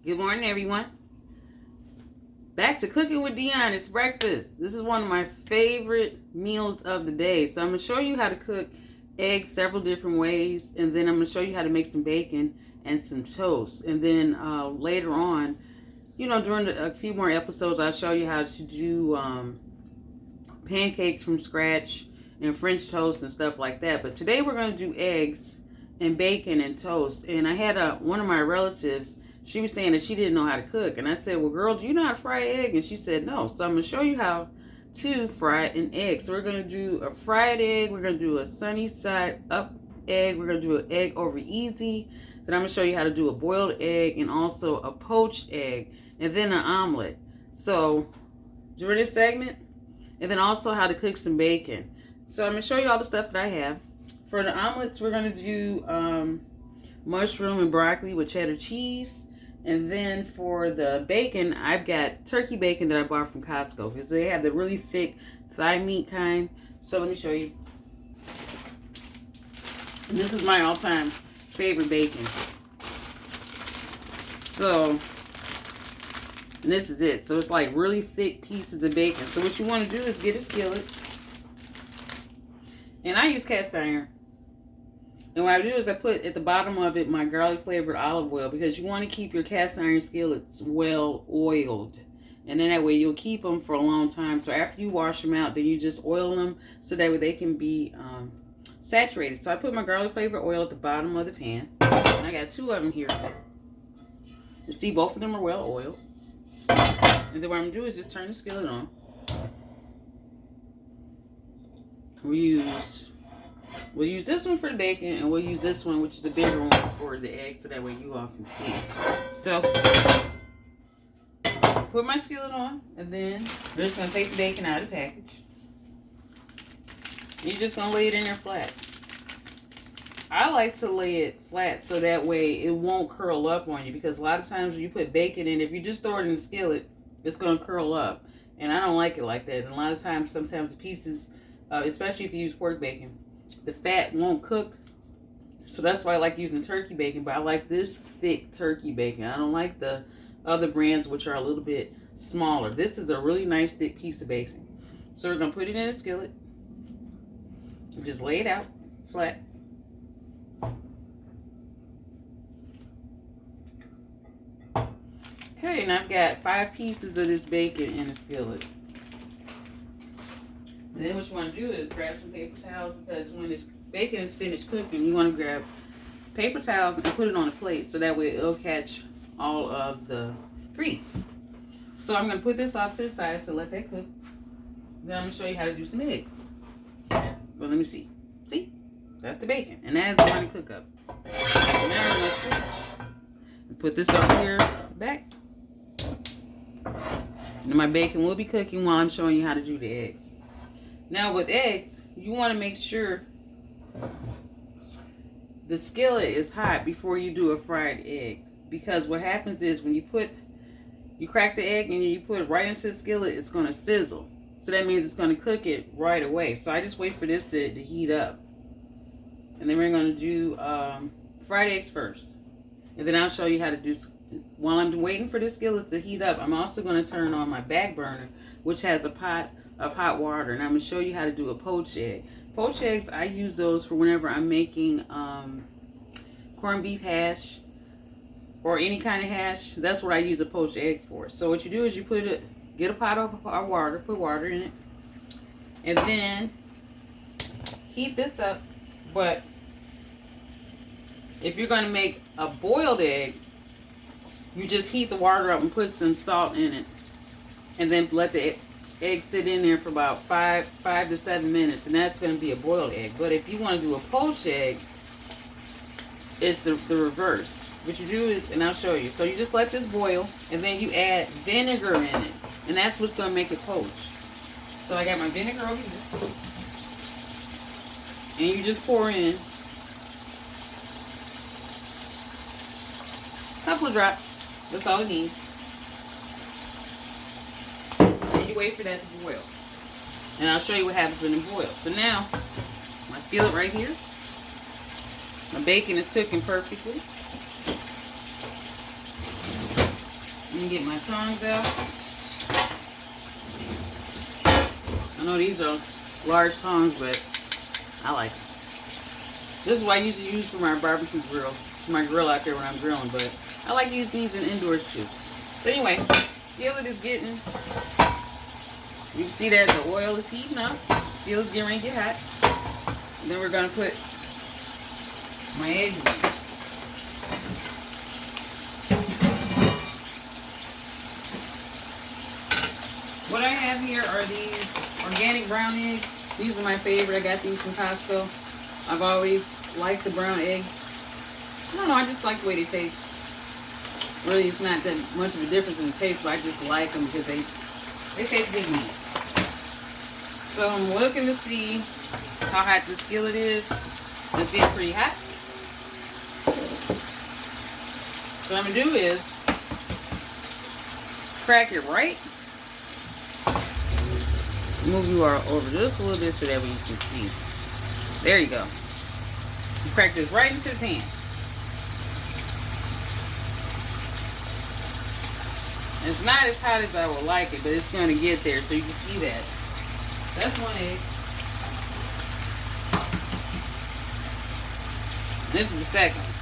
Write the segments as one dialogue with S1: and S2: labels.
S1: Good morning, everyone. Back to cooking with Dionne. It's breakfast. This is one of my favorite meals of the day. So I'm going to show you how to cook eggs several different ways. And then I'm going to show you how to make some bacon and some toast. And then later on, during a few more episodes, I'll show you how to do pancakes from scratch and French toast and stuff like that. But today we're going to do eggs and bacon and toast. And I had one of my relatives. She was saying that she didn't know how to cook. And I said, well, girl, do you know how to fry an egg? And she said, no. So I'm going to show you how to fry an egg. So we're going to do a fried egg. We're going to do a sunny side up egg. We're going to do an egg over easy. Then I'm going to show you how to do a boiled egg and also a poached egg. And then an omelet. So during this segment. And then also how to cook some bacon. So I'm going to show you all the stuff that I have. For the omelets, we're going to do mushroom and broccoli with cheddar cheese. And then for the bacon, I've got turkey bacon that I bought from Costco because they have the really thick thigh meat kind. So let me show you. And this is my all-time favorite bacon. So, and this is it. So it's like really thick pieces of bacon. So what you want to do is get a skillet. And I use cast iron. And what I do is I put at the bottom of it my garlic flavored olive oil because you want to keep your cast iron skillets well oiled. And then that way you'll keep them for a long time. So after you wash them out, then you just oil them so that way they can be saturated. So I put my garlic flavored oil at the bottom of the pan. And I got two of them here. You see both of them are well oiled. And then what I'm going to do is just turn the skillet on. We'll use this one for the bacon, and we'll use this one, which is a bigger one, for the eggs, so that way you all can see. So, put my skillet on, and then we're just going to take the bacon out of the package. And you're just going to lay it in there flat. I like to lay it flat so that way it won't curl up on you, because a lot of times when you put bacon in, if you just throw it in the skillet, it's going to curl up. And I don't like it like that. And a lot of times, sometimes the pieces, especially if you use pork bacon, the fat won't cook. So that's why I like using turkey bacon. But I like this thick turkey bacon. I don't like the other brands, which are a little bit smaller. This is a really nice thick piece of bacon. So we're going to put it in a skillet. And just lay it out flat. Okay, and I've got 5 pieces of this bacon in a skillet. And then what you want to do is grab some paper towels, because when this bacon is finished cooking, you want to grab paper towels and put it on a plate so that way it'll catch all of the grease. So I'm going to put this off to the side to let that cook. Then I'm going to show you how to do some eggs. Well, let me see. See? That's the bacon. And that is going to cook up. So now I'm going to switch and put this over here back. And my bacon will be cooking while I'm showing you how to do the eggs. Now with eggs, you want to make sure the skillet is hot before you do a fried egg. Because what happens is when you crack the egg and you put it right into the skillet, it's going to sizzle. So that means it's going to cook it right away. So I just wait for this to heat up. And then we're going to do fried eggs first. And then I'll show you how to do, while I'm waiting for the skillet to heat up, I'm also going to turn on my back burner, which has a pot of hot water, and I'm going to show you how to do a poached egg. Poached eggs, I use those for whenever I'm making corned beef hash or any kind of hash. That's what I use a poached egg for. So what you do is you get a pot of water, put water in it, and then heat this up. But if you're going to make a boiled egg, you just heat the water up and put some salt in it, and then let the egg sit in there for about 5 to 7 minutes, and that's going to be a boiled egg. But if you want to do a poached egg, it's the reverse. What you do is, and I'll show you. So you just let this boil, and then you add vinegar in it, and that's what's going to make it poached. So I got my vinegar over here, and you just pour in a couple of drops. That's all it needs. And you wait for that to boil. And I'll show you what happens when it boils. So now, my skillet right here. My bacon is cooking perfectly. Let me get my tongs out. I know these are large tongs, but I like them. This is what I usually use for my barbecue grill, for my grill out there when I'm grilling, but I like to use these in indoors too. So anyway, skillet is getting, you can see that the oil is heating up. Skillet's getting ready to get hot. And then we're going to put my eggs in. What I have here are these organic brown eggs. These are my favorite. I got these from Costco. I've always liked the brown eggs. I don't know, I just like the way they taste. Really, it's not that much of a difference in the taste, but I just like them because they taste good to me. So I'm looking to see how hot the skillet is. It's getting pretty hot. So what I'm going to do is crack it right. Move you over just a little bit so that way you can see. There you go. You crack this right into the pan. It's not as hot as I would like it, but it's going to get there so you can see that. That's one egg. This is the second one.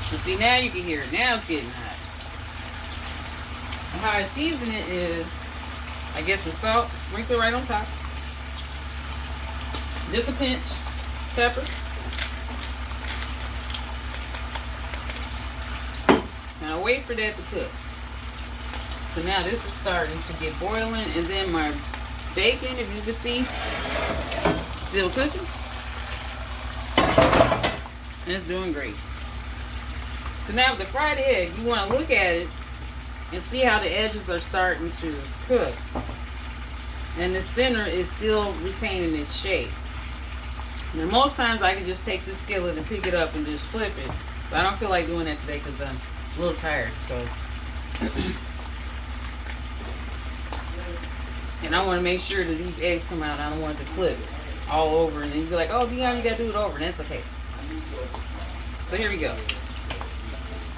S1: So see, now you can hear it. Now it's getting hot. And how I season it is, I get some salt, sprinkle it right on top. Just a pinch, pepper. Now wait for that to cook. So now this is starting to get boiling, and then my bacon, if you can see, still cooking. And it's doing great. So now with the fried egg, you want to look at it and see how the edges are starting to cook. And the center is still retaining its shape. Now most times I can just take this skillet and pick it up and just flip it. But I don't feel like doing that today because I'm a little tired. So, and I want to make sure that these eggs come out. I don't want it to flip all over. And then you'd be like, oh, Dionne, you got to do it over. And that's okay. So here we go.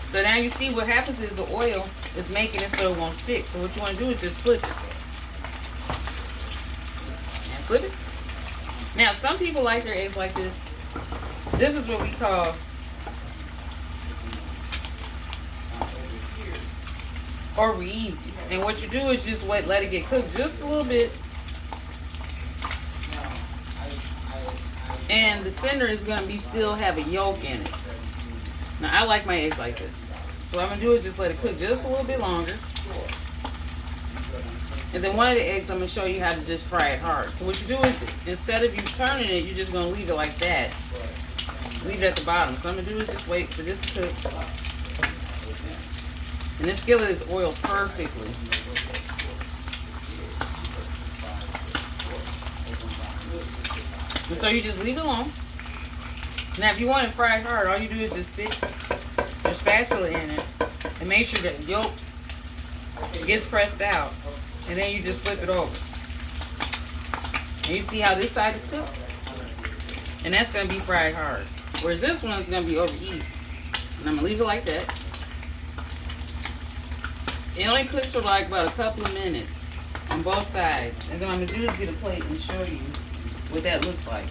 S1: So now you see what happens is the oil is making it so it won't stick. So what you want to do is just flip it. And flip it. Now some people like their eggs like this. This is what we call over easy. And what you do is just let it get cooked just a little bit. And the center is going to be still have a yolk in it. Now I like my eggs like this. So what I'm going to do is just let it cook just a little bit longer. And then one of the eggs I'm going to show you how to just fry it hard. So what you do is, instead of you turning it, you're just going to leave it like that. Leave it at the bottom. So what I'm going to do is just wait for this to cook. And this skillet is oiled perfectly. And so you just leave it alone. Now if you want it fried hard, all you do is just stick your spatula in it and make sure that the yolk gets pressed out. And then you just flip it over. And you see how this side is cooked? And that's going to be fried hard. Whereas this one is going to be over easy. And I'm going to leave it like that. It only cooks for like about a couple of minutes on both sides. And then what I'm going to do is get a plate and show you what that looks like.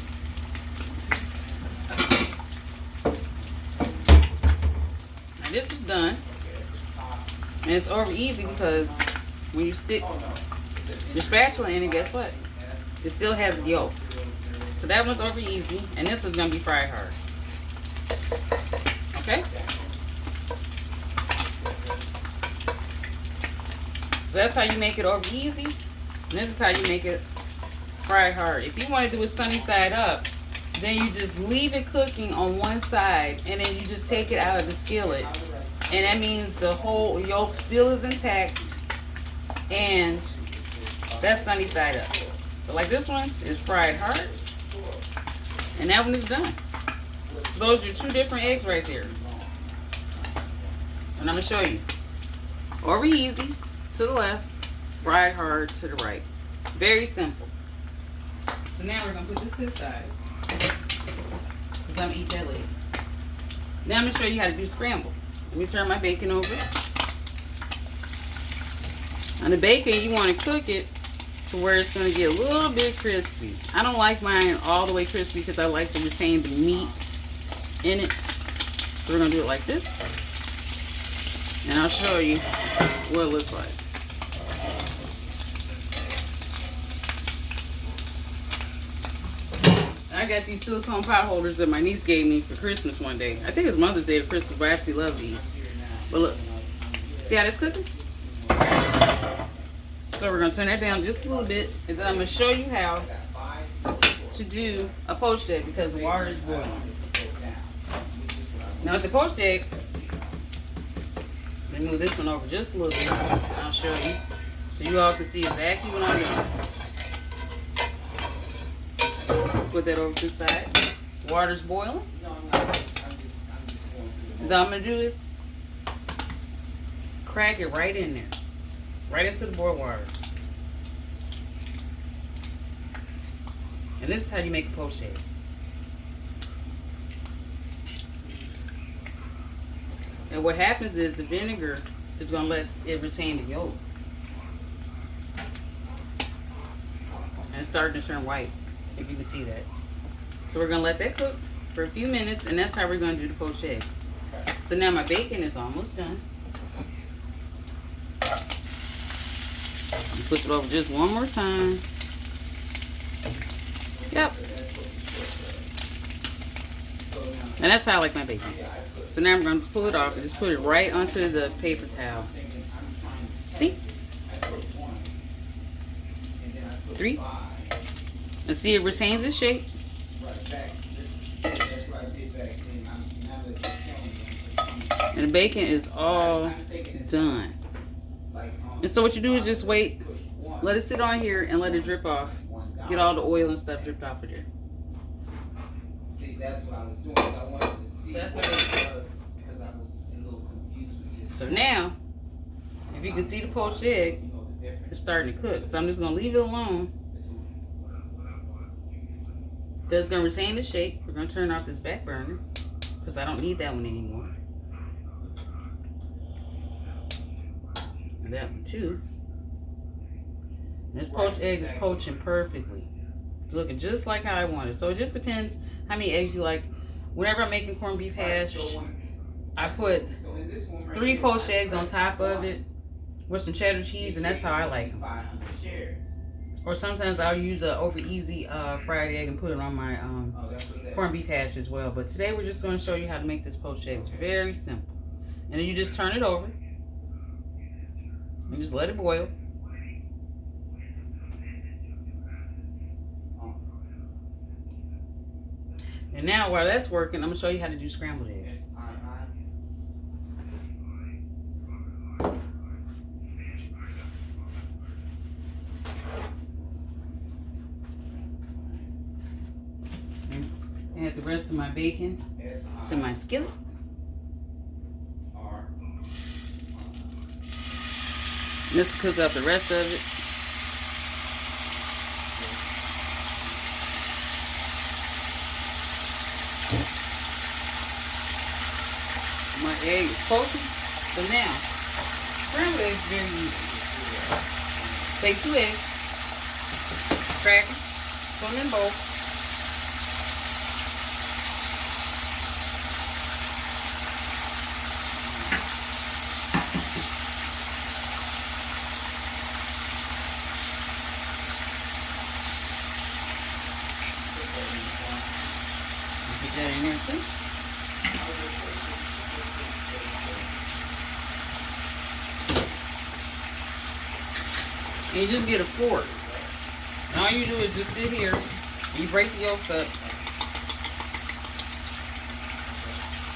S1: Now this is done. And it's over easy because when you stick your spatula in it, guess what? It still has yolk. So that one's over easy. And this one's going to be fried hard. Okay? So that's how you make it over easy. And this is how you make it fried hard. If you want to do it sunny side up, then you just leave it cooking on one side. And then you just take it out of the skillet. And that means the whole yolk still is intact. And that's sunny side up. So like this one is fried hard. And that one is done. So those are two different eggs right there. And I'm going to show you. Over easy to the left, fried hard to the right. Very simple. So now we're going to put this to the side. Because I'm going to eat that later. Now I'm going to show you how to do scramble. Let me turn my bacon over. On the bacon, you want to cook it to where it's going to get a little bit crispy. I don't like mine all the way crispy because I like to retain the meat in it. So we're going to do it like this. And I'll show you what it looks like. I got these silicone pot holders that my niece gave me for Christmas one day. I think it's Mother's Day or Christmas, but I actually love these. But look, see how that's cooking? So we're going to turn that down just a little bit, and then I'm going to show you how to do a poached egg because the water is boiling. Now with the poached egg, let me move this one over just a little bit. I'll show you so you all can see exactly what I'm doing. Put that over to the side. Water's boiling. And all I'm going to do is crack it right in there. Right into the boiled water. And this is how you make a poached egg. And what happens is the vinegar is going to let it retain the yolk. And it's starting to turn white, if you can see that. So we're going to let that cook for a few minutes, and that's how we're going to do the poached egg. So now my bacon is almost done. You flip it over just one more time. Yep. And that's how I like my bacon. So now I'm going to pull it off and just put it right onto the paper towel. See? 3. And see, it retains its shape. And the bacon is all done. And so what you do is just wait, let it sit on here and let it drip off. Get all the oil and stuff dripped off of there.
S2: See, that's what I was doing. I wanted to see what it was because I was a little confused with this.
S1: So now, if you can see the poached egg, it's starting to cook. So I'm just going to leave it alone. That's going to retain the shape. We're going to turn off this back burner because I don't need that one anymore. And that one too. And this poached egg is poaching perfectly. It's looking just like how I want it. So it just depends how many eggs you like. Whenever I'm making corned beef hash, I put 3 poached eggs on top of it with some cheddar cheese, and that's how I like them. Or sometimes I'll use a over easy fried egg and put it on my corned beef hash as well. But today we're just going to show you how to make this poached egg. It's very simple. And then you just turn it over and just let it boil. And now while that's working, I'm going to show you how to do scrambled eggs. Add the rest of my bacon to my skillet. Let's cook up the rest of it. My egg is poaching. So now, scrambled eggs is very easy. Take 2 eggs, crack them, put them in a bowl. Put that in there too. And you just get a fork. And all you do is just sit here, and you break the yolks up,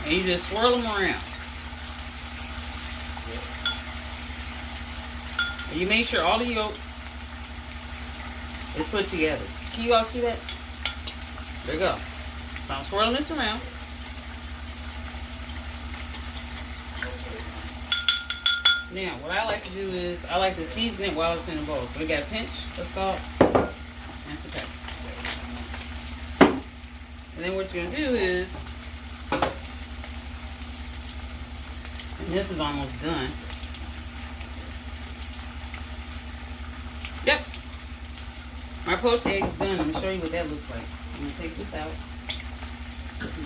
S1: and you just swirl them around. And you make sure all the yolk is put together. Can you all see that? There you go. So I'm swirling this around. Now, what I like to do is, I like to season it while it's in the bowl. So we got a pinch of salt and some pepper. And then what you're going to do is, And this is almost done. Yep. My poached egg is done. Let me show you what that looks like. I'm going to take this out.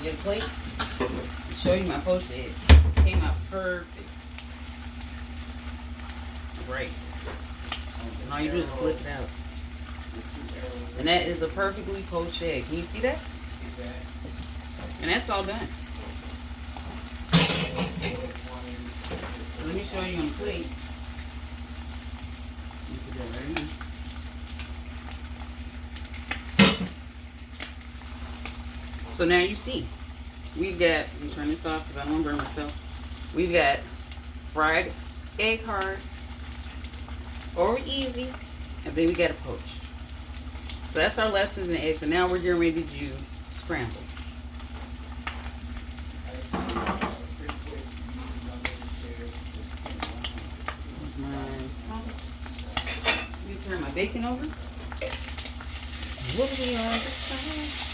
S1: Get a plate. I'll show you my poached egg. It came out perfect. Right. And all you do is flip it out. And that is a perfectly poached egg. Can you see that? And that's all done. So let me show you on the plate. Put that right in. So now you see, we've got, let me turn this off because I don't want to burn myself. We've got fried egg hard, or easy, and then we got a poach. So that's our lessons in eggs, and now we're getting ready to do scrambled. Let me turn my bacon over. What are we on this side?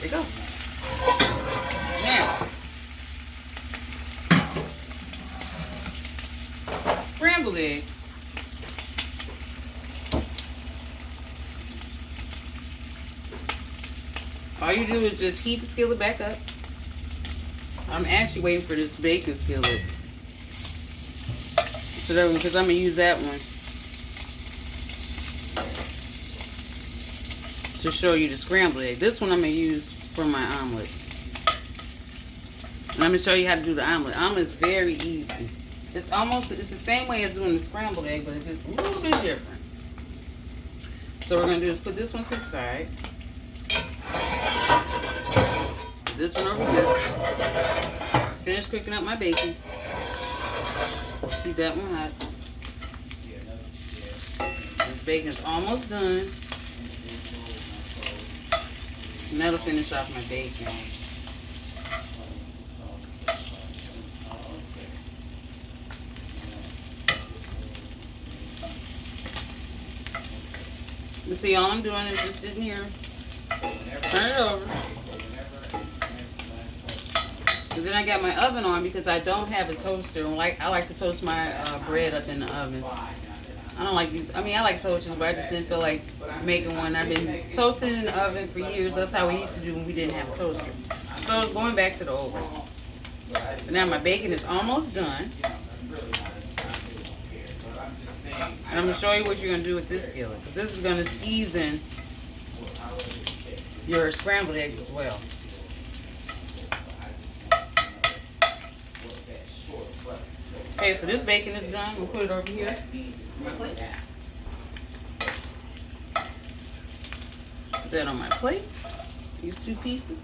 S1: There you go. Now, scrambled egg. All you do is just heat the skillet back up. I'm actually waiting for this bacon skillet. So that, because I'm going to use that one to show you the scrambled egg. This one I'm going to use for my omelet. And I'm going to show you how to do the omelet. Omelet is very easy. It's the same way as doing the scrambled egg, but it's just a little bit different. So what we're going to do is put this one to the side. Put this one over here. Finish cooking up my bacon. Keep that one hot. This bacon's almost done. And that'll finish off my bacon. You see, all I'm doing is just sitting here. Turn it over. And then I got my oven on because I don't have a toaster. I like to toast my bread up in the oven. I don't like use. I mean, I like toasters, but I just didn't feel like making one. I've been toasting in the oven for years. That's how we used to do when we didn't have a toaster. So going back to the oven. So now my bacon is almost done. And I'm going to show you what you're going to do with this skillet. This is going to season your scrambled eggs as well. Okay, so this bacon is done. We'll put it over here. Put that on my plate. These two pieces.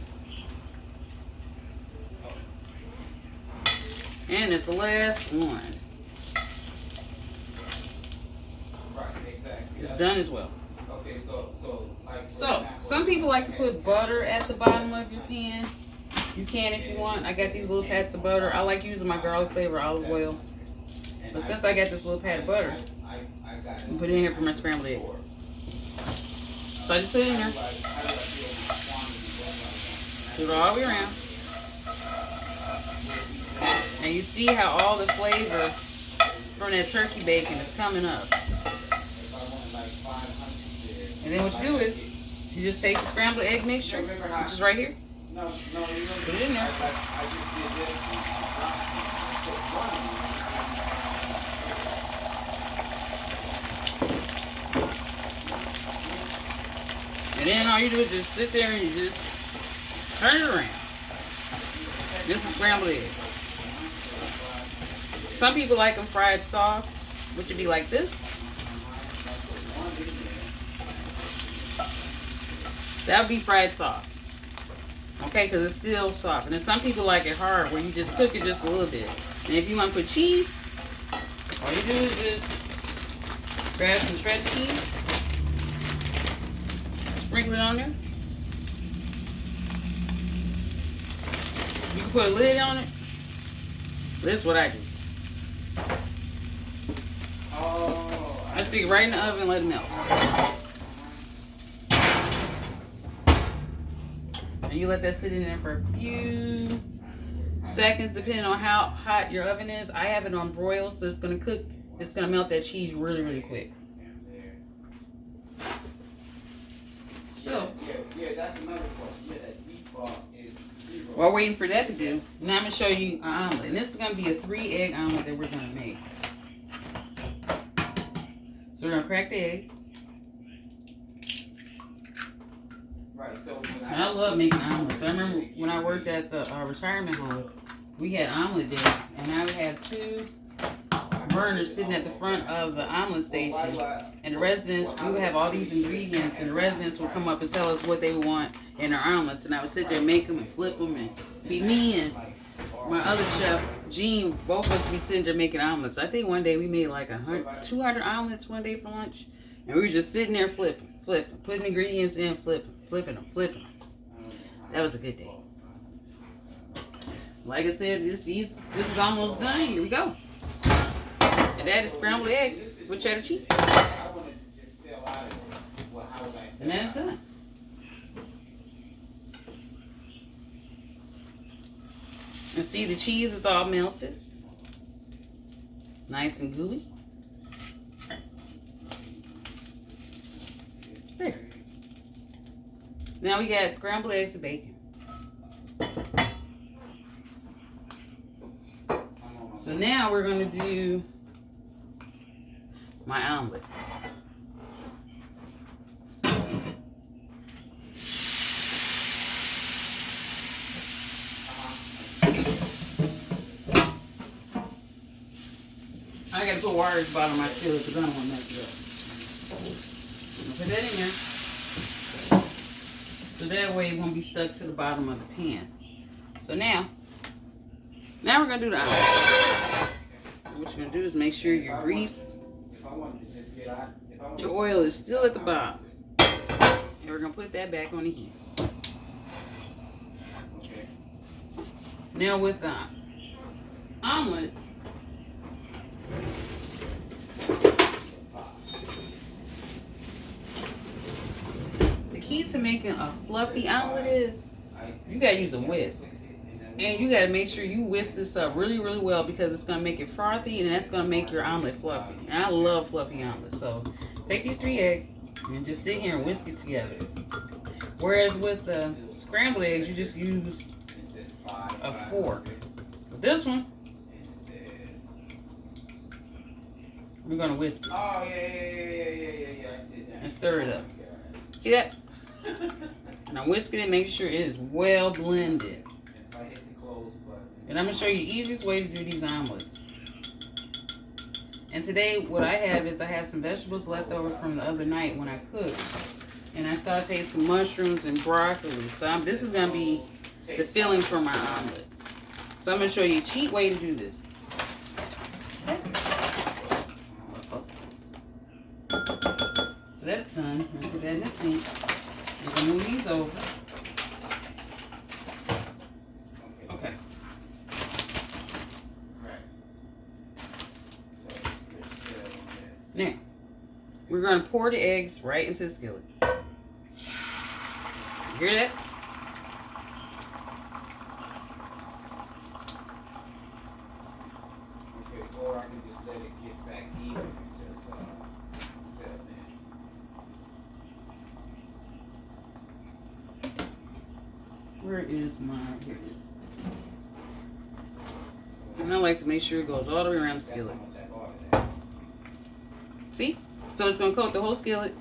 S1: And it's the last one. It's done as well.
S2: Okay, so
S1: some people like to put butter at the bottom of your pan. You can if you want. I got these little pats of butter. I like using my garlic flavor olive oil. But since I got this little pat of butter, I'm put it in here for my scrambled eggs. So I just put it in here. Put it all the way around. And you see how all the flavor from that turkey bacon is coming up. And then what you do is, you just take the scrambled egg mixture, which is right here. Put it in there. And then all you do is just sit there and you just turn it around. This is scrambled egg. Some people like them fried soft, which would be like this. That would be fried soft. Okay, because it's still soft. And then some people like it hard, where you just cook it just a little bit. And if you want to put cheese, all you do is just grab some shredded cheese, sprinkle it on there. You can put a lid on it. This is what I do. I stick it right in the oven and let it melt. And you let that sit in there for a few seconds, depending on how hot your oven is. I have it on broil, so it's gonna cook. It's gonna melt that cheese really, really quick. So,
S2: yeah, that's another question. Yeah, that default is 0.
S1: while waiting for that to do, now I'm gonna show you an omelet, and this is gonna be a 3-egg omelet that we're gonna make. So we're gonna crack the eggs.
S2: Right. So
S1: And I love making omelets. I remember when I worked at the retirement home, we had omelet day, and I would have 2 burners sitting at the front of the omelet station, and the residents, we would have all these ingredients, and the residents would come up and tell us what they would want in their omelets, and I would sit there and make them and flip them, and be me and my other chef, Gene, both of us would be sitting there making omelets. I think one day we made like 200 omelets one day for lunch, and we were just sitting there flipping, putting ingredients in, flipping them. That was a good day. Like I said, this is almost done. Here we go. And that is scrambled eggs with cheddar cheese. And that is done. And see, the cheese is all melted. Nice and gooey. There. Now we got scrambled eggs and bacon. So now we're going to do my omelet. I gotta put water at the bottom of my skillet because I don't want to mess it up. Put that in there. So that way it won't be stuck to the bottom of the pan. So now we're going to do the omelet. What you're going to do is make sure your grease, your oil is still at the bottom. And we're going to put that back on the heat. Now with the omelet, the key to making a fluffy omelet is you got to use a whisk. And you got to make sure you whisk this up really, really well because it's going to make it frothy and that's going to make your omelet fluffy. And I love fluffy omelets. So take these 3 eggs and just sit here and whisk it together. Whereas with the scrambled eggs, you just use a fork. With this one, we're going to whisk it.
S2: Oh, yeah. I see that.
S1: And stir it up. See that? Now whisking it, make sure it is well blended. And I'm going to show you the easiest way to do these omelets. And today what I have is I have some vegetables left over from the other night when I cooked. And I sauteed some mushrooms and broccoli. So this is going to be the filling for my omelet. So I'm going to show you a cheap way to do this. Okay. So that's done. I'm going to put that in the sink. I'm going to move these over. Okay. Now, we're going to pour the eggs right into the skillet. You hear that?
S2: Okay, or I can just let it get back even and just settle in.
S1: Where is my, here it is. And I like to make sure it goes all the way around the skillet. See? So it's going to coat the whole skillet.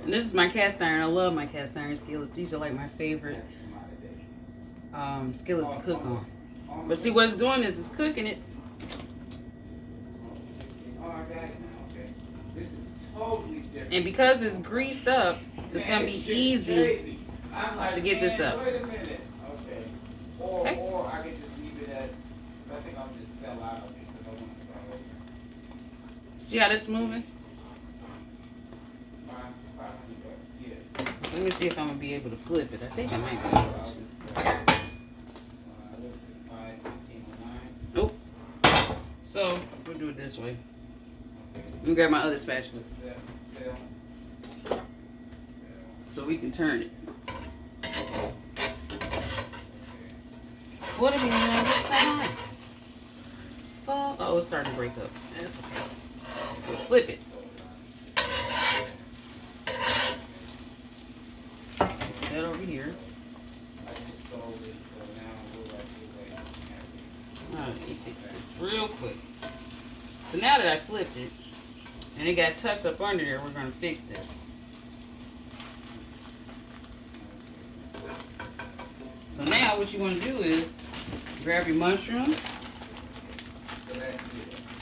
S1: And this is my cast iron. I love my cast iron skillets. These are like my favorite skillets to cook on. But see what it's doing is it's cooking it.
S2: Oh, I got it now. Okay. This is totally different.
S1: And because it's greased up, it's going to be easy to get this up.
S2: Wait a minute. Okay. Or I can just leave it at, I think I'll just sell out of it because I want to start over.
S1: See how that's moving?
S2: $500, yeah.
S1: Let me see if I'm going to be able to flip it. I think I might be able to. Nope. So, we'll do it this way. Let me grab my other spatula. So we can turn it. What if you know what's oh, it's starting to break up. That's okay. We'll flip it. Put that over here. Let me fix this real quick. So now that I flipped it, and it got tucked up under there, we're going to fix this. So now what you want to do is grab your mushrooms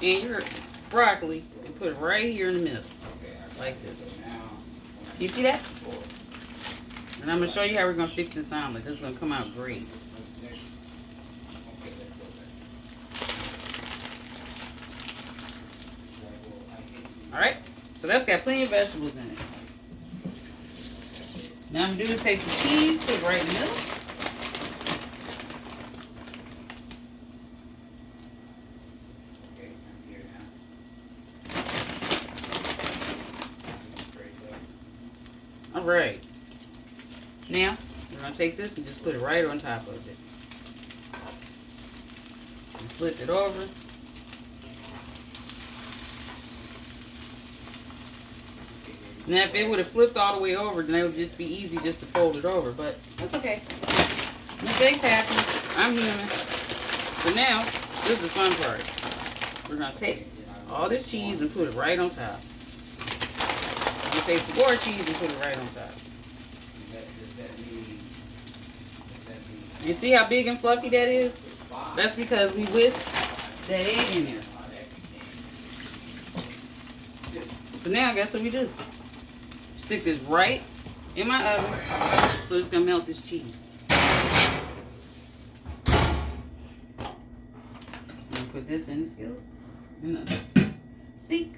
S1: and your broccoli and put it right here in the middle, like this. You see that? And I'm going to show you how we're going to fix this omelet. This is going to come out great. Alright, so that's got plenty of vegetables in it. Now I'm going to do is take some cheese, put it right in the middle. Alright. Now, we're going to take this and just put it right on top of it. And flip it over. Now, if it would have flipped all the way over, then it would just be easy just to fold it over. But that's okay. Mistakes happen. I'm human. So now, this is the fun part. We're going to take all this cheese and put it right on top. You take some more cheese and put it right on top. And see how big and fluffy that is? That's because we whisked that egg in there. So now, guess what we do? Stick this right in my oven so it's going to melt this cheese. I'm going to put this in the skillet. In the sink.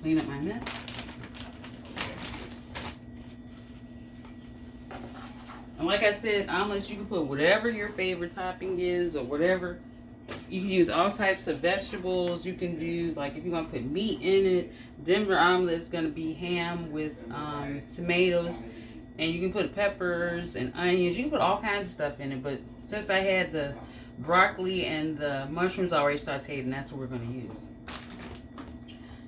S1: Clean up my mess. And like I said, omelets, you can put whatever your favorite topping is or whatever. You can use all types of vegetables. You can use, like, if you want to put meat in it. Denver omelet is going to be ham with tomatoes. And you can put peppers and onions. You can put all kinds of stuff in it. But since I had the broccoli and the mushrooms already sauteed, and that's what we're going to use.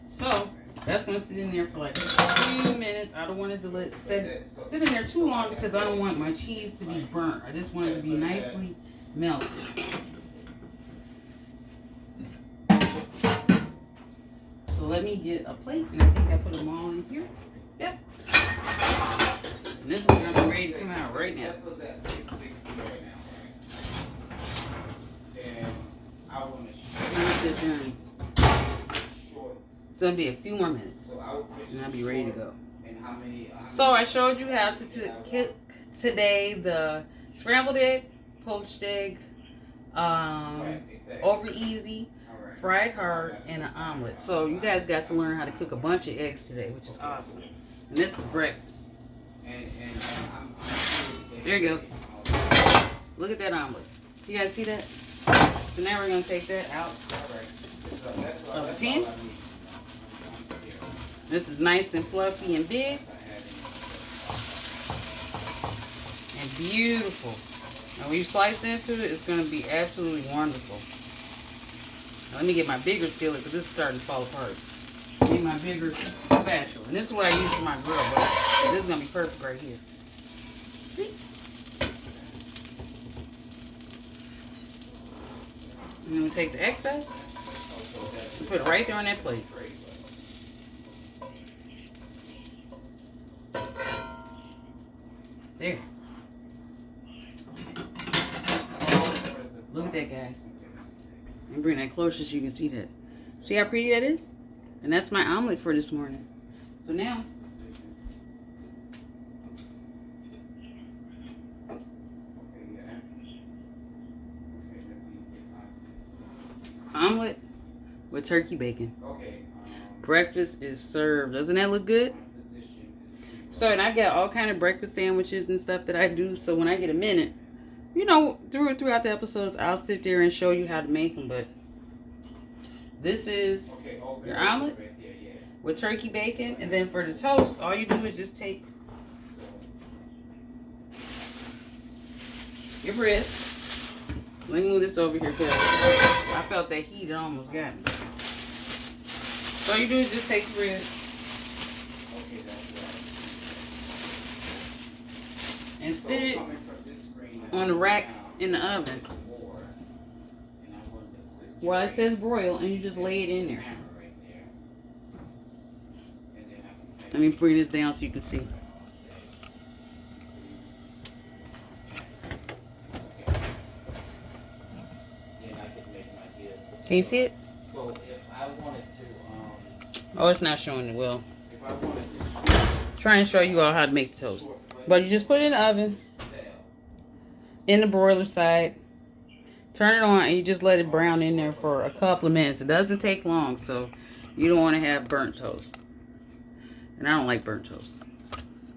S1: So, that's going to sit in there for like a few minutes. I don't want it to sit in there too long because I don't want my cheese to be burnt. I just want it to be nicely melted. So let me get a plate, and I think I put them all in here. Yep. And this is going to be ready to come out right now.
S2: Tesla's at 660 right now, right? And I want to
S1: it's going to be a few more minutes,
S2: and
S1: I'll be ready to go.
S2: And how many?
S1: So I showed you how to cook today the scrambled egg, poached egg, over easy, fried hard, and an omelet. So you guys got to learn how to cook a bunch of eggs today, which is awesome. And this is breakfast. There you go. Look at that omelet. You guys see that? So now we're going to take that out of the pan. This is nice and fluffy and big. And beautiful. And when you slice into it, it's going to be absolutely wonderful. Now, let me get my bigger skillet because this is starting to fall apart. Need my bigger spatula. And this is what I use for my grill, but this is going to be perfect right here. See? And then we take the excess and put it right there on that plate. There. Look at that, guys. Let me bring that closer so you can see that. See how pretty that is? And that's my omelet for this morning. So now, omelet with turkey bacon. Breakfast is served. Doesn't that look good? So, and I got all kind of breakfast sandwiches and stuff that I do. So when I get a minute, you know, throughout the episodes, I'll sit there and show you how to make them. But this is your omelet with turkey bacon. And then for the toast, all you do is just take your bread. Let me move this over here because I felt that heat. It almost got me. So all you do is just take the bread and sit it on the rack in the oven. Well, it says broil, and you just lay it in there. Let me bring this down so you can see. Can you see it?
S2: So if I wanted to,
S1: Oh, it's not showing it well.
S2: if I wanted to
S1: Try and show you all how to make toast. But you just put it in the oven, in the broiler side. Turn it on, and you just let it brown in there for a couple of minutes. It doesn't take long, so you don't want to have burnt toast. And I don't like burnt toast.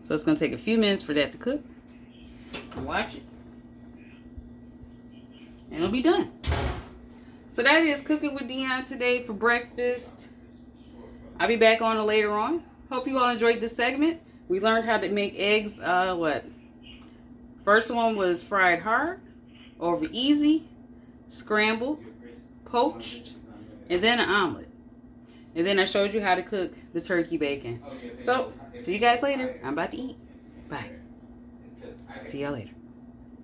S1: So it's going to take a few minutes for that to cook. And watch it. And it'll be done. So that is Cooking with Dionne today for breakfast. I'll be back on it later on. Hope you all enjoyed this segment. We learned how to make eggs, First one was fried hard, over easy, scrambled, poached, and then an omelet. And then I showed you how to cook the turkey bacon. So, see you guys later. I'm about to eat. Bye. See y'all later.